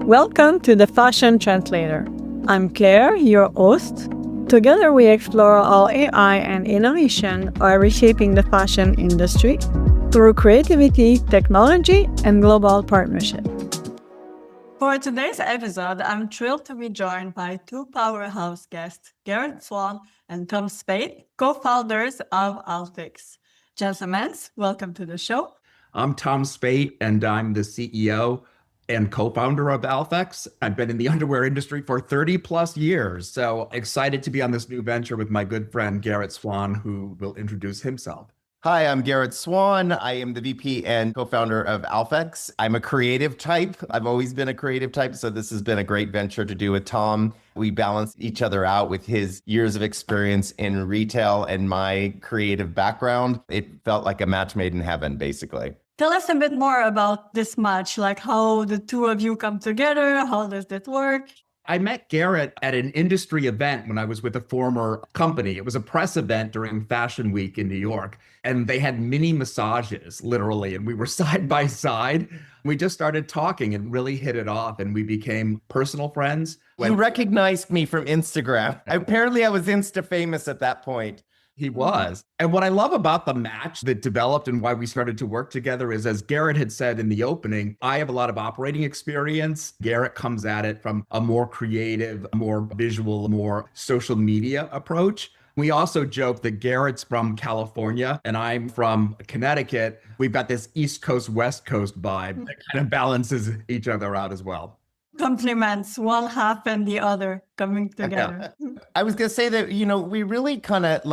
Welcome to the Fashion Translator. I'm Claire, your host. Together we explore how AI and innovation are reshaping the fashion industry through creativity, technology, and global partnership. For today's episode, I'm thrilled to be joined by two powerhouse guests, Garrett Swann and Tom Speight, co-founders of ALPHX. Gentlemen, welcome to the show. I'm Tom Speight, and I'm the CEO and co-founder of ALPHX. I've been in the underwear industry for 30 plus years, so excited to be on this new venture with my good friend Garrett Swann, who will introduce himself. Hi, I'm Garrett Swann. I am the VP and co-founder of ALPHX. I'm a creative type. I've always been a creative type, so this has been a great venture to do with Tom. We balance each other out with his years of experience in retail and my creative background. It felt like a match made in heaven, basically. Tell us a bit more about this match, like how the two of you come together, how does that work? I met Garrett at an industry event when I was with a former company. It was a press event during Fashion Week in New York, and they had mini massages, literally, and we were side by side. We just started talking and really hit it off, and we became personal friends. You recognized me from Instagram. Apparently, I was Insta famous at that point. He was. And what I love about the match that developed and why we started to work together is, as Garrett had said in the opening, I have a lot of operating experience. Garrett comes at it from a more creative, more visual, more social media approach. We also joke that Garrett's from California and I'm from Connecticut. We've got this East Coast, West Coast vibe that kind of balances each other out as well. Compliments, one half and the other coming together. I was going to say that, we really kind of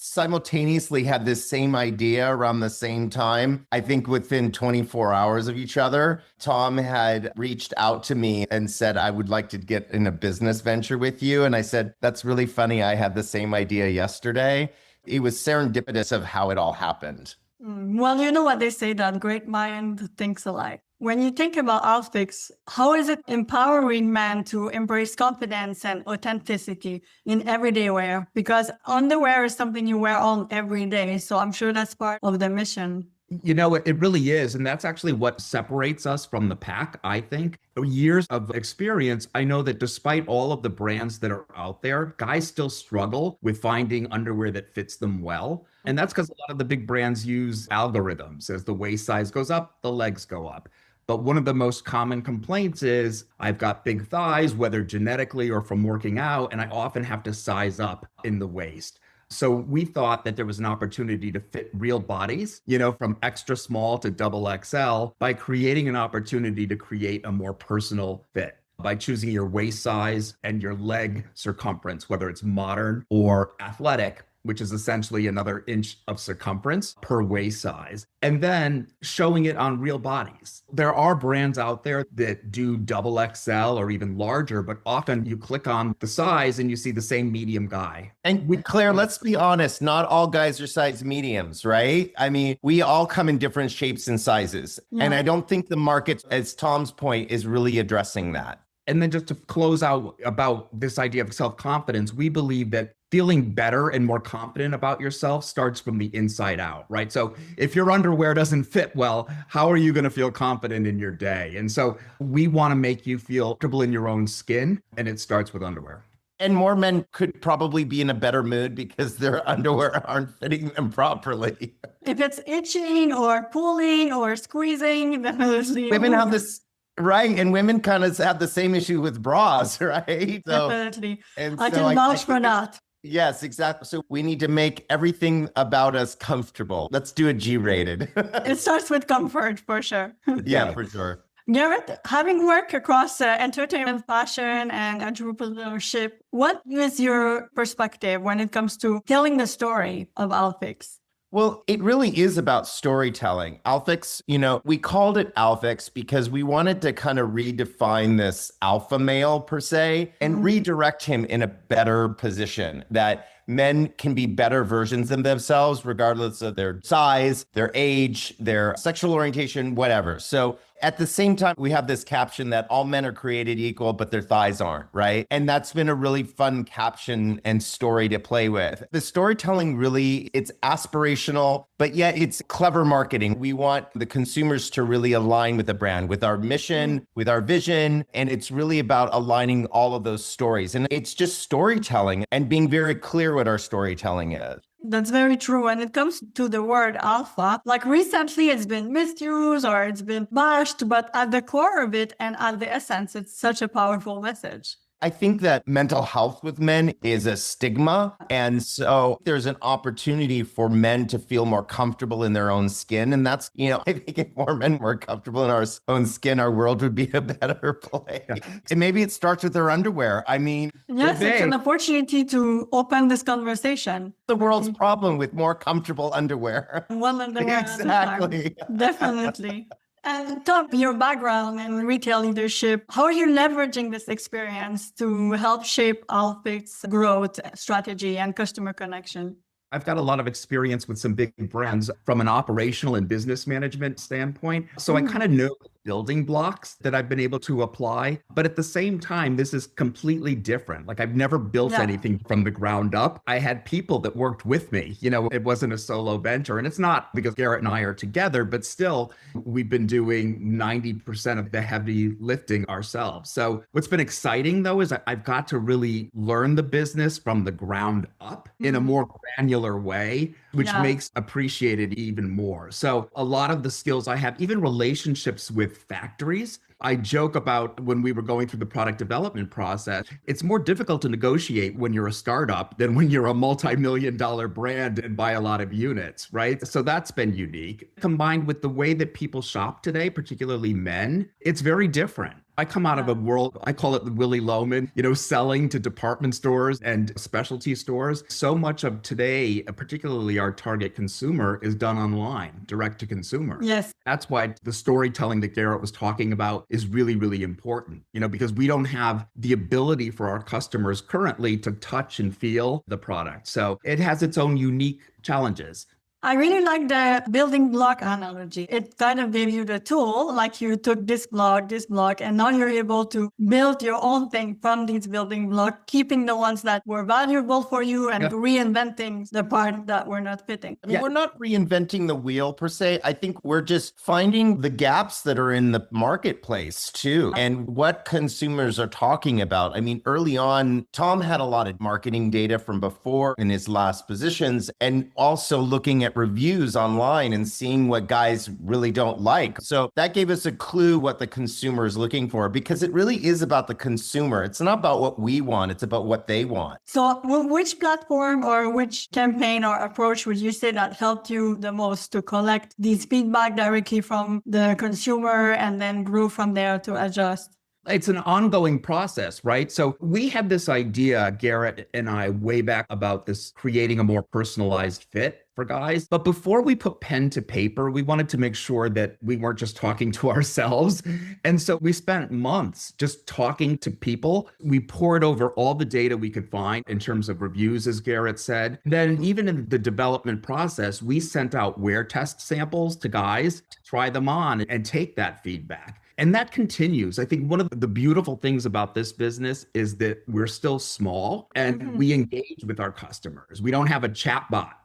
simultaneously had this same idea around the same time. I think within 24 hours of each other, Tom had reached out to me and said, I would like to get in a business venture with you. And I said, that's really funny. I had the same idea yesterday. It was serendipitous of how it all happened. Well, you know what they say, that great mind thinks alike. When you think about ALPHX, how is it empowering men to embrace confidence and authenticity in everyday wear? Because underwear is something you wear on every day. So I'm sure that's part of the mission. It really is. And that's actually what separates us from the pack, I think. Years of experience, I know that despite all of the brands that are out there, guys still struggle with finding underwear that fits them well. And that's because a lot of the big brands use algorithms. As the waist size goes up, the legs go up. But one of the most common complaints is I've got big thighs, whether genetically or from working out, and I often have to size up in the waist. So we thought that there was an opportunity to fit real bodies, from extra small to double XL, by creating an opportunity to create a more personal fit by choosing your waist size and your leg circumference, whether it's modern or athletic, which is essentially another inch of circumference per waist size, and then showing it on real bodies. There are brands out there that do double XL or even larger, but often you click on the size and you see the same medium guy. And Claire, let's be honest, not all guys are size mediums, right? I mean, we all come in different shapes and sizes. Yeah. And I don't think the market, as Tom's point, is really addressing that. And then just to close out about this idea of self-confidence, we believe that feeling better and more confident about yourself starts from the inside out, right? So if your underwear doesn't fit well, how are you going to feel confident in your day? And so we want to make you feel comfortable in your own skin, and it starts with underwear. And more men could probably be in a better mood because their underwear aren't fitting them properly. If it's itching or pulling or squeezing, definitely. Women have this. Right. And women kind of have the same issue with bras, right? So, definitely. I can vouch for that. Yes, exactly. So we need to make everything about us comfortable. Let's do a G-rated. It starts with comfort, for sure. Yeah, for sure. Garrett, having worked across entertainment, fashion, and entrepreneurship, what is your perspective when it comes to telling the story of ALPHX? Well, it really is about storytelling. ALPHX, we called it ALPHX because we wanted to kind of redefine this alpha male per se and redirect him in a better position, that men can be better versions of themselves, regardless of their size, their age, their sexual orientation, whatever. So At the same time, we have this caption that all men are created equal, but their thighs aren't, right? And that's been a really fun caption and story to play with. The storytelling really, it's aspirational, but yet it's clever marketing. We want the consumers to really align with the brand, with our mission, with our vision. And it's really about aligning all of those stories. And it's just storytelling and being very clear what our storytelling is. That's very true. When it comes to the word alpha, like recently it's been misused or it's been bashed, but at the core of it and at the essence, it's such a powerful message. I think that mental health with men is a stigma. And so there's an opportunity for men to feel more comfortable in their own skin. And that's, I think if more men were comfortable in our own skin, our world would be a better place. Yeah. And maybe it starts with their underwear. I mean, yes, it's an opportunity to open this conversation. The world's problem with more comfortable underwear. One underwear exactly. Definitely. And Tom, your background in retail leadership, how are you leveraging this experience to help shape ALPHX growth strategy and customer connection? I've got a lot of experience with some big brands from an operational and business management standpoint. So I kind of know the building blocks that I've been able to apply. But at the same time, this is completely different. Like I've never built anything from the ground up. I had people that worked with me. It wasn't a solo venture. And it's not because Garrett and I are together, but still we've been doing 90% of the heavy lifting ourselves. So what's been exciting though, is I've got to really learn the business from the ground up in a more granular way, which makes appreciated even more. So a lot of the skills I have, even relationships with factories, I joke about when we were going through the product development process, it's more difficult to negotiate when you're a startup than when you're a multi-million-dollar brand and buy a lot of units, right? So that's been unique. Combined with the way that people shop today, particularly men, it's very different. I come out of a world, I call it the Willy Loman, selling to department stores and specialty stores. So much of today, particularly our target consumer, is done online, direct to consumer. Yes. That's why the storytelling that Garrett was talking about is really, really important, because we don't have the ability for our customers currently to touch and feel the product. So it has its own unique challenges. I really like the building block analogy. It kind of gave you the tool, like you took this block, and now you're able to build your own thing from these building blocks, keeping the ones that were valuable for you and reinventing the part that were not fitting. I mean, we're not reinventing the wheel per se. I think we're just finding the gaps that are in the marketplace too, and what consumers are talking about. I mean, early on, Tom had a lot of marketing data from before in his last positions, and also looking at reviews online and seeing what guys really don't like. So that gave us a clue what the consumer is looking for, because it really is about the consumer. It's not about what we want, it's about what they want. So which platform or which campaign or approach would you say that helped you the most to collect these feedback directly from the consumer and then grew from there to adjust? It's an ongoing process, right? So we had this idea, Garrett and I, way back about this creating a more personalized fit for guys. But before we put pen to paper, we wanted to make sure that we weren't just talking to ourselves. And so we spent months just talking to people. We poured over all the data we could find in terms of reviews, as Garrett said. Then even in the development process, we sent out wear test samples to guys to try them on and take that feedback. And that continues. I think one of the beautiful things about this business is that we're still small and we engage with our customers. We don't have a chat bot.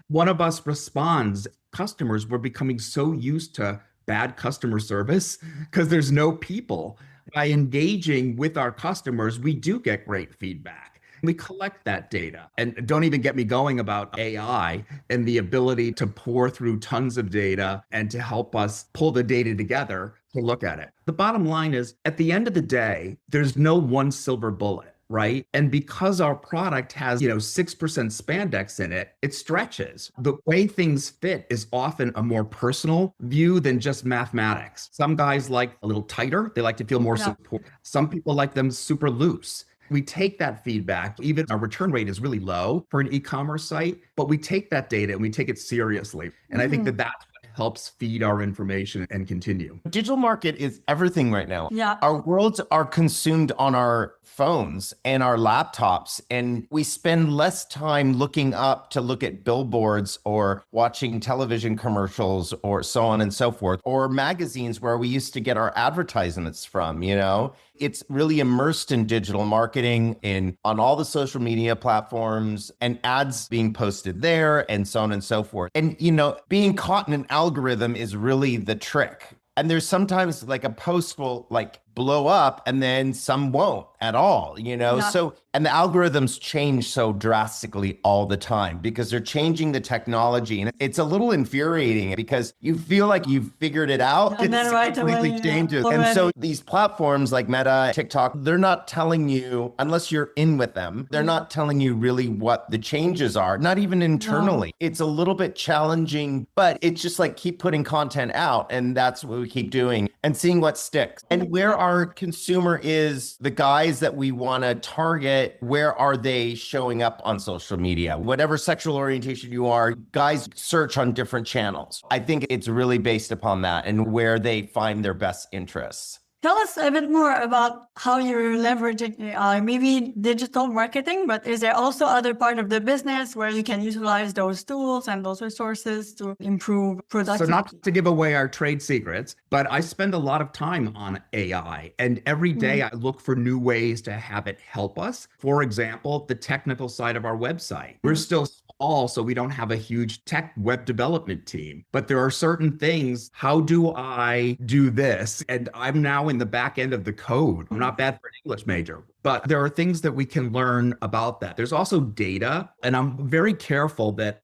One of us responds. Customers were becoming so used to bad customer service because there's no people. By engaging with our customers, we do get great feedback. We collect that data. And don't even get me going about AI and the ability to pour through tons of data and to help us pull the data together to look at it. The bottom line is, at the end of the day, there's no one silver bullet, right? And because our product has, 6% spandex in it, it stretches. The way things fit is often a more personal view than just mathematics. Some guys like a little tighter. They like to feel more support. Some people like them super loose. We take that feedback. Even our return rate is really low for an e-commerce site, but we take that data and we take it seriously. And I think that that's what helps feed our information and continue. Digital market is everything right now. Yeah. Our worlds are consumed on our phones and our laptops, and we spend less time looking up to look at billboards or watching television commercials or so on and so forth, or magazines where we used to get our advertisements from, you know? It's really immersed in digital marketing on all the social media platforms and ads being posted there and so on and so forth. And, you know, being caught in an algorithm is really the trick. And there's sometimes like a post will like blow up and then some won't at all, you know? Yeah. So, and the algorithms change so drastically all the time because they're changing the technology. And it's a little infuriating because you feel like you've figured it out. And then right completely away, changes. already. And so these platforms like Meta, TikTok, they're not telling you, unless you're in with them, they're not telling you really what the changes are, not even internally. No. It's a little bit challenging, but it's just like keep putting content out. And that's what we keep doing and seeing what sticks. And where our consumer is, the guys that we want to target, where are they showing up on social media? Whatever sexual orientation you are, guys search on different channels. I think it's really based upon that and where they find their best interests. Tell us a bit more about how you're leveraging AI, maybe digital marketing, but is there also other part of the business where you can utilize those tools and those resources to improve productivity? So not to give away our trade secrets, but I spend a lot of time on AI, and every day I look for new ways to have it help us. For example, the technical side of our website. We're still small, so we don't have a huge tech web development team, but there are certain things. How do I do this? And I'm now in the back end of the code. I'm not bad for an English major, but there are things that we can learn about that. There's also data, and I'm very careful to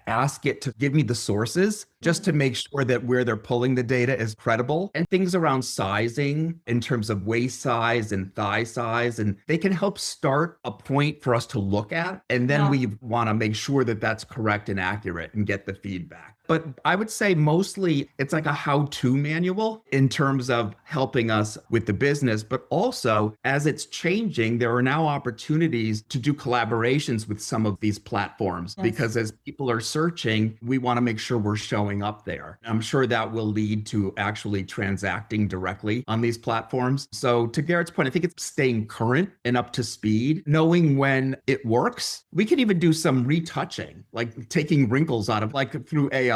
ask it to give me the sources just to make sure that where they're pulling the data is credible, and things around sizing in terms of waist size and thigh size, and they can help start a point for us to look at. And then we want to make sure that that's correct and accurate and get the feedback. But I would say mostly it's like a how-to manual in terms of helping us with the business, but also as it's changing, there are now opportunities to do collaborations with some of these platforms because as people are searching, we want to make sure we're showing up there. I'm sure that will lead to actually transacting directly on these platforms. So to Garrett's point, I think it's staying current and up to speed, knowing when it works. We can even do some retouching, like taking wrinkles out of like through AI.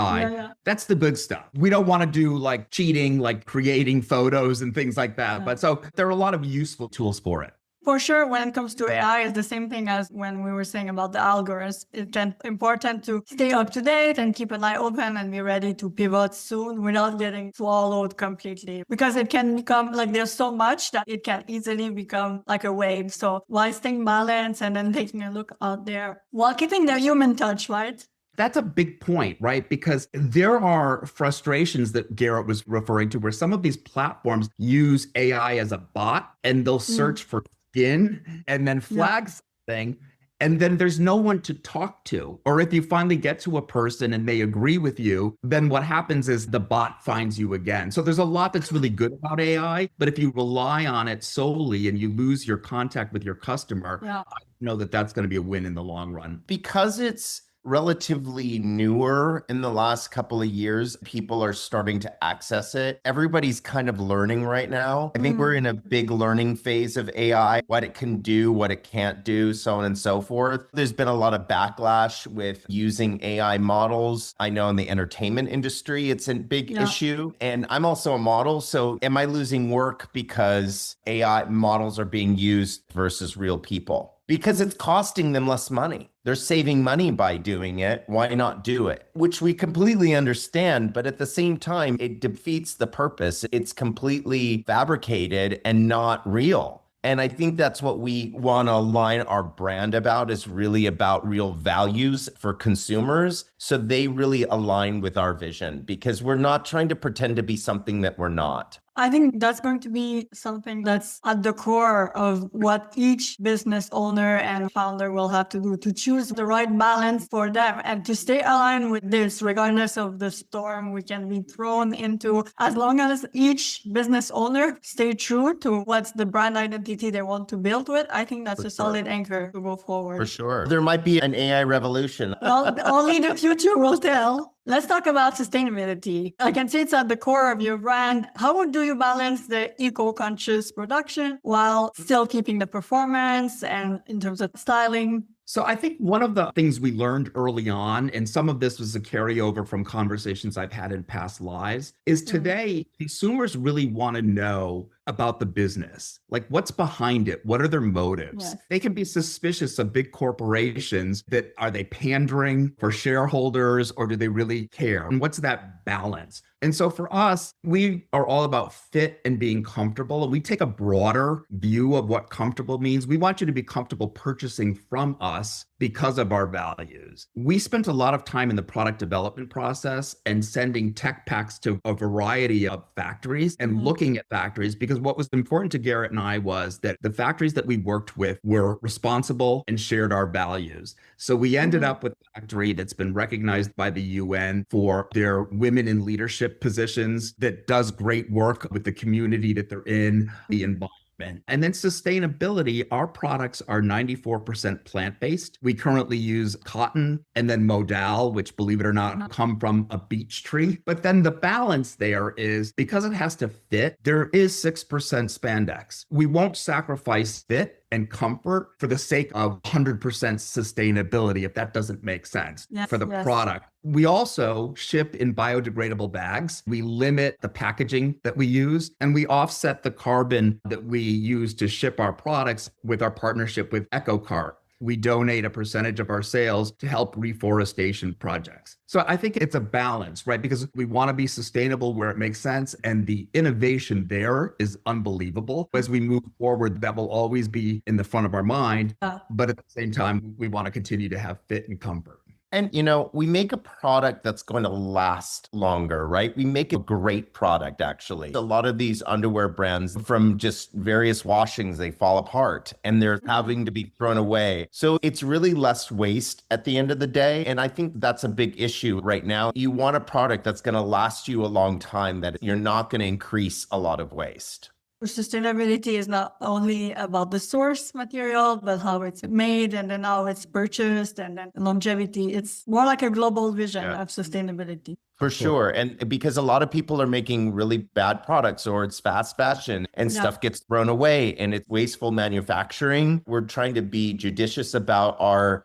That's the good stuff. We don't want to do like cheating, like creating photos and things like that. But so there are a lot of useful tools for it. For sure, when it comes to AI, it's the same thing as when we were saying about the algorithms. It's important to stay up to date and keep an eye open and be ready to pivot soon without getting swallowed completely. Because it can become like there's so much that it can easily become like a wave. So while staying balanced and then taking a look out there while keeping the human touch, right? That's a big point, right? Because there are frustrations that Garrett was referring to where some of these platforms use AI as a bot and they'll search for skin and then flag something. And then there's no one to talk to. Or if you finally get to a person and they agree with you, then what happens is the bot finds you again. So there's a lot that's really good about AI, but if you rely on it solely and you lose your contact with your customer, I know that that's going to be a win in the long run. Because it's relatively newer in the last couple of years, people are starting to access it. Everybody's kind of learning right now. I think we're in a big learning phase of AI, what it can do, what it can't do, so on and so forth. There's been a lot of backlash with using AI models. I know in the entertainment industry, it's a big issue. And I'm also a model. So am I losing work because AI models are being used versus real people? Because it's costing them less money. They're saving money by doing it. Why not do it? Which we completely understand, but at the same time, it defeats the purpose. It's completely fabricated and not real. And I think that's what we want to align our brand about, is really about real values for consumers. So they really align with our vision, because we're not trying to pretend to be something that we're not. I think that's going to be something that's at the core of what each business owner and founder will have to do, to choose the right balance for them and to stay aligned with this, regardless of the storm we can be thrown into. As long as each business owner stay true to what's the brand identity they want to build with, I think that's a solid anchor to go forward. For sure. There might be an AI revolution. Well, only the future will tell. Let's talk about sustainability. I can see it's at the core of your brand. How do you balance the eco-conscious production while still keeping the performance and in terms of styling? So I think one of the things we learned early on, and some of this was a carryover from conversations I've had in past lives, is today consumers really want to know about the business. Like, what's behind it? What are their motives? Yes. They can be suspicious of big corporations that are they pandering for shareholders, or do they really care? And what's that balance? And so for us, we are all about fit and being comfortable. And we take a broader view of what comfortable means. We want you to be comfortable purchasing from us because of our values. We spent a lot of time in the product development process and sending tech packs to a variety of factories and looking at factories, because what was important to Garrett and I was that the factories that we worked with were responsible and shared our values. So we ended up with a factory that's been recognized by the UN for their women in leadership positions, that does great work with the community that they're in, the environment. And then sustainability, our products are 94% plant-based. We currently use cotton and then modal, which, believe it or not, come from a beech tree. But then the balance there is, because it has to fit, there is 6% spandex. We won't sacrifice fit and comfort for the sake of 100% sustainability, if that doesn't make sense for the product. We also ship in biodegradable bags. We limit the packaging that we use, and we offset the carbon that we use to ship our products with our partnership with EcoCart. We donate a percentage of our sales to help reforestation projects. So I think it's a balance, right? Because we want to be sustainable where it makes sense. And the innovation there is unbelievable. As we move forward, that will always be in the front of our mind. But at the same time, we want to continue to have fit and comfort. And, we make a product that's going to last longer, right? We make a great product, actually. A lot of these underwear brands, from just various washings, they fall apart and they're having to be thrown away. So it's really less waste at the end of the day. And I think that's a big issue right now. You want a product that's going to last you a long time, that you're not going to increase a lot of waste. Sustainability is not only about the source material, but how it's made and then how it's purchased and then longevity. It's more like a global vision of sustainability. For sure. And because a lot of people are making really bad products, or it's fast fashion and stuff gets thrown away and it's wasteful manufacturing. We're trying to be judicious about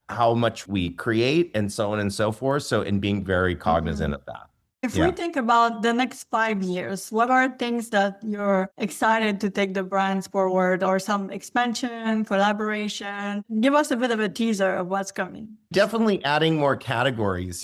how much we create and so on and so forth. So, and being very cognizant of that. If we think about the next 5 years, what are things that you're excited to take the brands forward, or some expansion, collaboration? Give us a bit of a teaser of what's coming. Definitely adding more categories,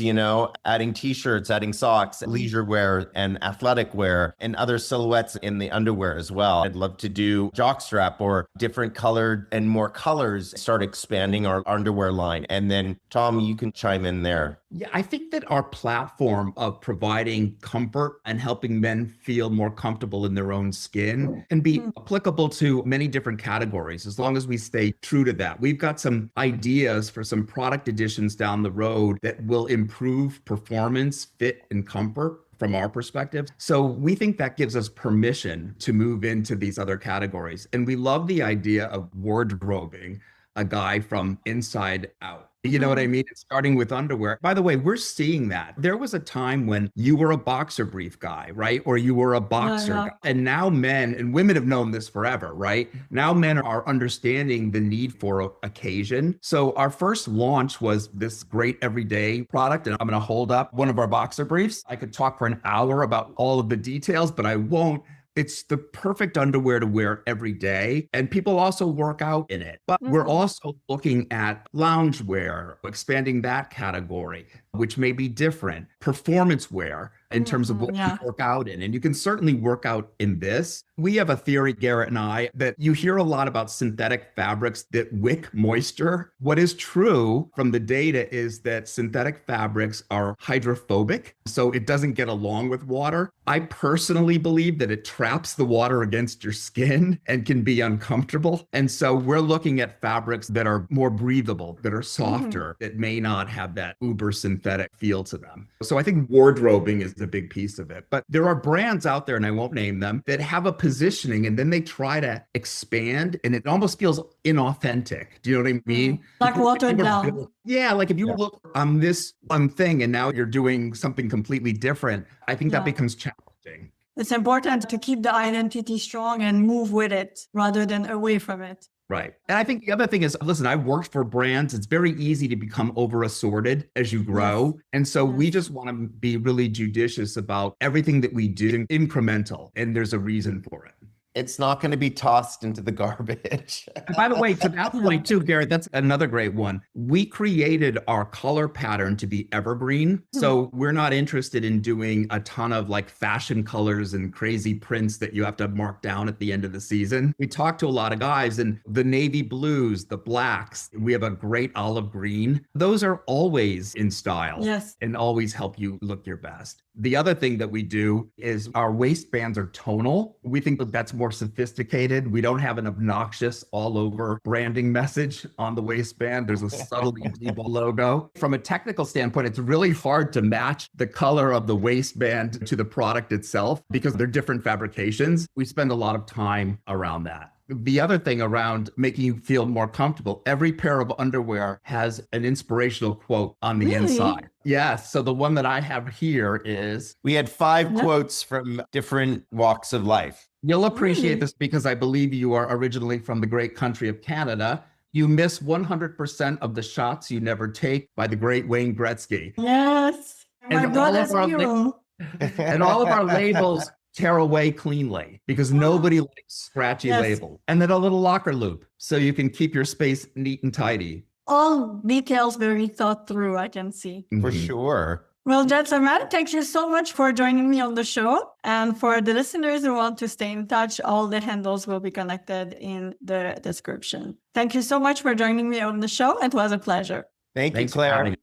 adding t-shirts, adding socks, leisure wear and athletic wear, and other silhouettes in the underwear as well. I'd love to do jockstrap or different colored and more colors, start expanding our underwear line. And then Tom, you can chime in there. Yeah, I think that our platform of providing comfort and helping men feel more comfortable in their own skin can be applicable to many different categories, as long as we stay true to that. We've got some ideas for some product additions down the road that will improve performance, fit, and comfort from our perspective. So we think that gives us permission to move into these other categories. And we love the idea of wardrobing a guy from inside out. You know what I mean? It's starting with underwear. By the way, we're seeing that. There was a time when you were a boxer brief guy, right? Or you were a boxer guy. And now men, and women have known this forever, right? Now men are understanding the need for occasion. So our first launch was this great everyday product. And I'm going to hold up one of our boxer briefs. I could talk for an hour about all of the details, but I won't. It's the perfect underwear to wear every day. And people also work out in it. But we're also looking at loungewear, expanding that category, which may be different. Performance wear in terms of what you work out in. And you can certainly work out in this. We have a theory, Garrett and I, that you hear a lot about synthetic fabrics that wick moisture. What is true from the data is that synthetic fabrics are hydrophobic, so it doesn't get along with water. I personally believe that it traps the water against your skin and can be uncomfortable. And so we're looking at fabrics that are more breathable, that are softer, that may not have that uber synthetic synthetic feel to them. So I think wardrobing is a big piece of it. But there are brands out there, and I won't name them, that have a positioning and then they try to expand and it almost feels inauthentic. Do you know what I mean? Like watered down. Yeah, like if you look on this one thing and now you're doing something completely different, I think that becomes challenging. It's important to keep the identity strong and move with it rather than away from it. Right. And I think the other thing is, listen, I've worked for brands. It's very easy to become over assorted as you grow. Yes. And so we just want to be really judicious about everything that we do, incremental, and there's a reason for it. It's not going to be tossed into the garbage. And by the way, to that point too, Garrett, that's another great one. We created our color pattern to be evergreen. So we're not interested in doing a ton of like fashion colors and crazy prints that you have to mark down at the end of the season. We talked to a lot of guys, and the navy blues, the blacks, we have a great olive green. Those are always in style. Yes. And always help you look your best. The other thing that we do is our waistbands are tonal. We think that that's more sophisticated. We don't have an obnoxious all over branding message on the waistband. There's a subtle logo. From a technical standpoint, it's really hard to match the color of the waistband to the product itself because they're different fabrications. We spend a lot of time around that. The other thing around making you feel more comfortable, every pair of underwear has an inspirational quote on the inside. Yes. So the one that I have here is... We had 5 quotes from different walks of life. You'll appreciate this because I believe you are originally from the great country of Canada. You miss 100% of the shots you never take, by the great Wayne Gretzky. Yes. My brother's hero. And all of our labels tear away cleanly because nobody likes scratchy labels. And then a little locker loop so you can keep your space neat and tidy. All details very thought through, I can see. For sure. Well, gentlemen, thank you so much for joining me on the show. And for the listeners who want to stay in touch, all the handles will be connected in the description. Thank you so much for joining me on the show. It was a pleasure. Thanks you, Claire.